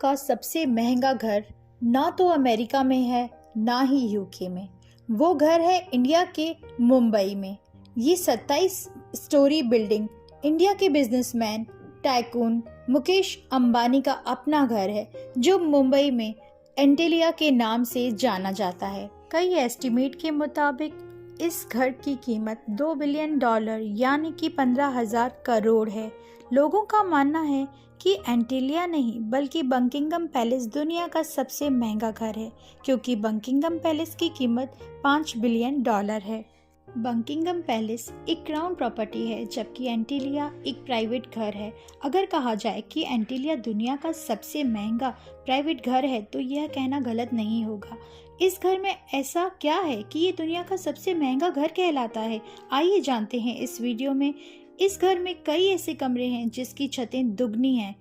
का सबसे महंगा घर ना तो अमेरिका में है ना ही यूके में। वो घर है इंडिया के मुंबई में। ये 27 स्टोरी बिल्डिंग इंडिया के बिजनेसमैन टाइकून मुकेश अंबानी का अपना घर है, जो मुंबई में एंटेलिया के नाम से जाना जाता है। कई एस्टिमेट के मुताबिक इस घर की कीमत $2 बिलियन यानी कि 15,000 करोड़ है। लोगों का मानना है कि एंटेलिया नहीं बल्कि बकिंघम पैलेस दुनिया का सबसे महंगा घर है, क्योंकि बकिंघम पैलेस की कीमत $5 बिलियन है। बकिंघम पैलेस एक क्राउन प्रॉपर्टी है, जबकि एंटेलिया एक प्राइवेट घर है। अगर कहा जाए कि एंटेलिया दुनिया का सबसे महंगा प्राइवेट घर है तो यह कहना गलत नहीं होगा। इस घर में ऐसा क्या है कि ये दुनिया का सबसे महंगा घर कहलाता है? आइए जानते हैं इस वीडियो में। इस घर में कई ऐसे कमरे हैं जिसकी छतें दुगनी हैं।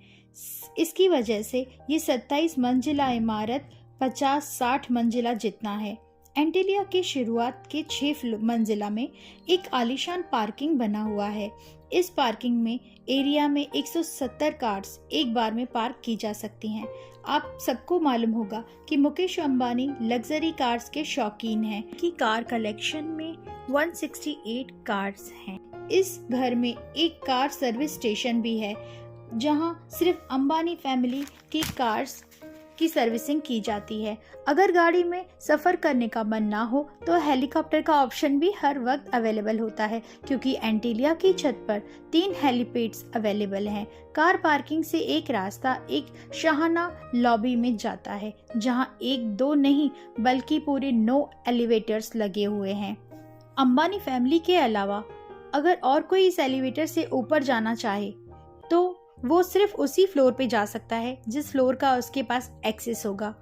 इसकी वजह से ये 27 मंजिला इमारत 50-60 मंजिला जितना है। एंटेलिया के शुरुआत के 6 मंजिला में एक आलीशान पार्किंग बना हुआ है। इस पार्किंग में एरिया में 170 कार्स एक बार में पार्क की जा सकती हैं। आप सबको मालूम होगा कि मुकेश अंबानी लग्जरी कार्स के शौकीन हैं, कि कार कलेक्शन में 168 कार्स हैं। इस घर में एक कार सर्विस स्टेशन भी है, जहां सिर्फ अंबानी फैमिली की कार्स की सर्विसिंग की जाती है। अगर गाड़ी में सफ़र करने का मन ना हो तो हेलीकॉप्टर का ऑप्शन भी हर वक्त अवेलेबल होता है, क्योंकि एंटेलिया की छत पर 3 हेलीपैड्स अवेलेबल हैं। कार पार्किंग से एक रास्ता एक शाहाना लॉबी में जाता है, जहां 1-2 नहीं बल्कि पूरे 9 एलिवेटर्स लगे हुए हैं। अंबानी फैमिली के अलावा अगर और कोई इस एलिवेटर से ऊपर जाना चाहे तो वो सिर्फ उसी फ्लोर पे जा सकता है जिस फ्लोर का उसके पास एक्सेस होगा।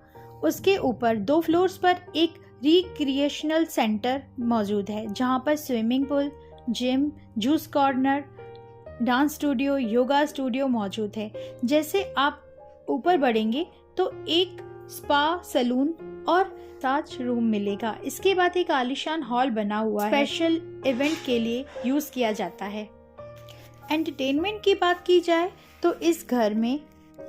उसके ऊपर 2 फ्लोर्स पर एक रिक्रिएशनल सेंटर मौजूद है, जहां पर swimming pool, gym, juice corner, dance studio, yoga studio मौजूद है। जैसे आप ऊपर बढ़ेंगे तो एक स्पा, सलून और मसाज रूम मिलेगा। इसके बाद एक आलीशान हॉल बना हुआ है, स्पेशल इवेंट के लिए यूज किया जाता है। एंटरटेनमेंट की बात की जाए तो इस घर में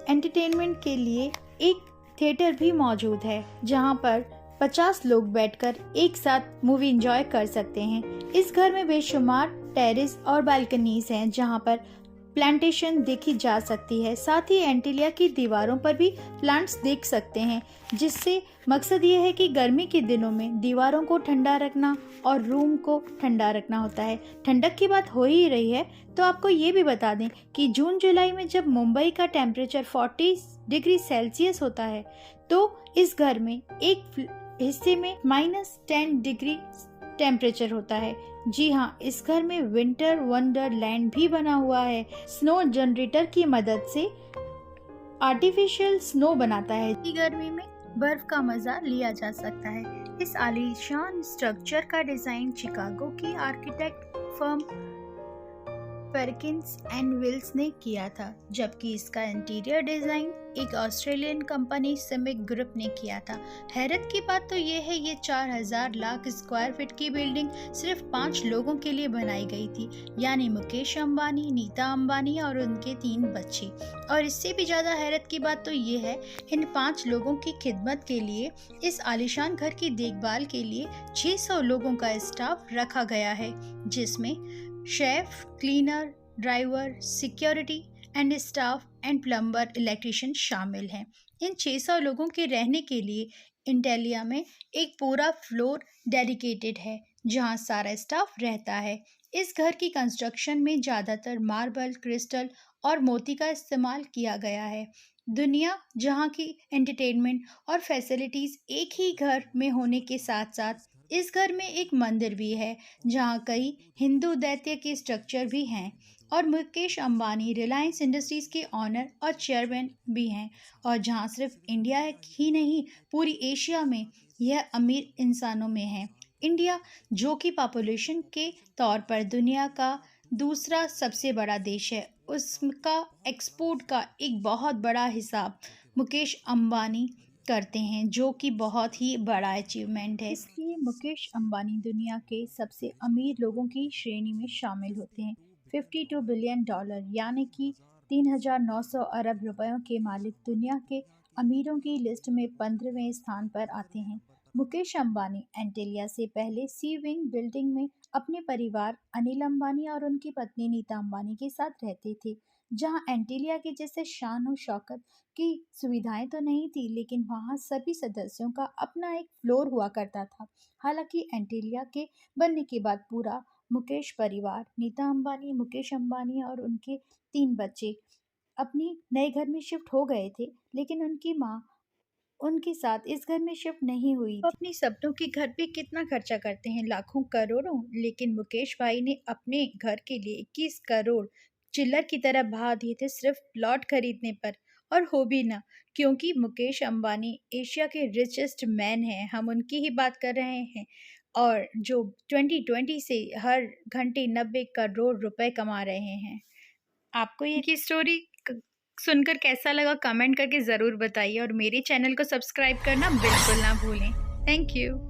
एंटरटेनमेंट के लिए एक थिएटर भी मौजूद है, जहां पर 50 लोग बैठकर एक साथ मूवी एंजॉय कर सकते हैं। इस घर में बेशुमार टेरेस और बालकनीज हैं, जहां पर प्लांटेशन देखी जा सकती है। साथ ही एंटेलिया की दीवारों पर भी प्लांट्स देख सकते हैं, जिससे मकसद ये है कि गर्मी के दिनों में दीवारों को ठंडा रखना और रूम को ठंडा रखना होता है। ठंडक की बात हो ही रही है तो आपको ये भी बता दें कि जून जुलाई में जब मुंबई का टेम्परेचर 40 डिग्री सेल्सियस होता है तो इस घर में एक हिस्से में -10 डिग्री टेम्परेचर होता है। जी हाँ, इस घर में विंटर वंडरलैंड भी बना हुआ है। स्नो जनरेटर की मदद से आर्टिफिशियल स्नो बनाता है। गर्मी में बर्फ का मजा लिया जा सकता है। इस आलीशान स्ट्रक्चर का डिजाइन शिकागो की architect firm Perkins and Wills ने किया था, जबकि इसका इंटीरियर डिजाइन एक ऑस्ट्रेलियन कंपनी सिमिक ग्रुप ने किया था। हैरत की बात तो ये है, ये 4000 लाख स्क्वायर फीट की बिल्डिंग सिर्फ 5 लोगों के लिए बनाई गई थी, यानी मुकेश अंबानी, नीता अंबानी और उनके 3 बच्चे। और इससे भी ज्यादा हैरत की बात तो ये है, इन 5 लोगों की खिदमत के लिए, इस आलीशान घर की देखभाल के लिए 600 लोगों का स्टाफ रखा गया है, जिसमें chef, cleaner, driver, security and staff and plumber, electrician शामिल हैं। इन 600 लोगों के रहने के लिए एंटेलिया में एक पूरा फ्लोर डेडिकेटेड है, जहां सारा स्टाफ रहता है। इस घर की कंस्ट्रक्शन में ज़्यादातर मार्बल, क्रिस्टल और मोती का इस्तेमाल किया गया है। दुनिया जहां की एंटरटेनमेंट और फैसिलिटीज़ एक ही घर में होने के साथ साथ इस घर में एक मंदिर भी है, जहां कई हिंदू दैत्य के स्ट्रक्चर भी हैं। और मुकेश अंबानी रिलायंस इंडस्ट्रीज के ऑनर और चेयरमैन भी हैं, और जहां सिर्फ इंडिया ही नहीं पूरी एशिया में यह अमीर इंसानों में है। इंडिया, जो कि पॉपुलेशन के तौर पर दुनिया का दूसरा सबसे बड़ा देश है, उसका एक्सपोर्ट का एक बहुत बड़ा हिसाब मुकेश अंबानी करते हैं, जो कि बहुत ही बड़ा अचीवमेंट है। इसलिए मुकेश अंबानी दुनिया के सबसे अमीर लोगों की श्रेणी में शामिल होते हैं। $52 बिलियन यानी कि 3,900 अरब रुपयों के मालिक दुनिया के अमीरों की लिस्ट में 15वें स्थान पर आते हैं। मुकेश अंबानी एंटीलिया से पहले सी विंग बिल्डिंग में अपने परिवार अनिल अंबानी और उनकी पत्नी नीता अंबानी के साथ रहते थे, जहां एंटीलिया के जैसे शान और शौकत की सुविधाएं तो नहीं थी, लेकिन वहां सभी सदस्यों का अपना एक फ्लोर हुआ करता था। हालांकि एंटीलिया के बनने के बाद पूरा मुकेश परिवार, नीता अंबानी, मुकेश अंबानी और उनके 3 बच्चे अपनी नए घर में शिफ्ट हो गए थे, लेकिन उनकी माँ उनके साथ इस घर में शिफ्ट नहीं हुई थी। वो अपनी सपनों के घर पे कितना खर्चा करते हैं, लाखों करोड़ों, लेकिन मुकेश भाई ने अपने घर के लिए 21 करोड़ चिल्लर की तरह बहा दिए थे सिर्फ प्लॉट खरीदने पर। और हो भी ना, क्योंकि मुकेश अंबानी एशिया के रिचेस्ट मैन हैं, हम उनकी ही बात कर रहे हैं, और जो 2020 से हर घंटे 90 करोड़ रुपए कमा रहे हैं। आपको ये स्टोरी सुनकर कैसा लगा, कमेंट करके ज़रूर बताइए, और मेरे चैनल को सब्सक्राइब करना बिल्कुल ना भूलें। Thank you.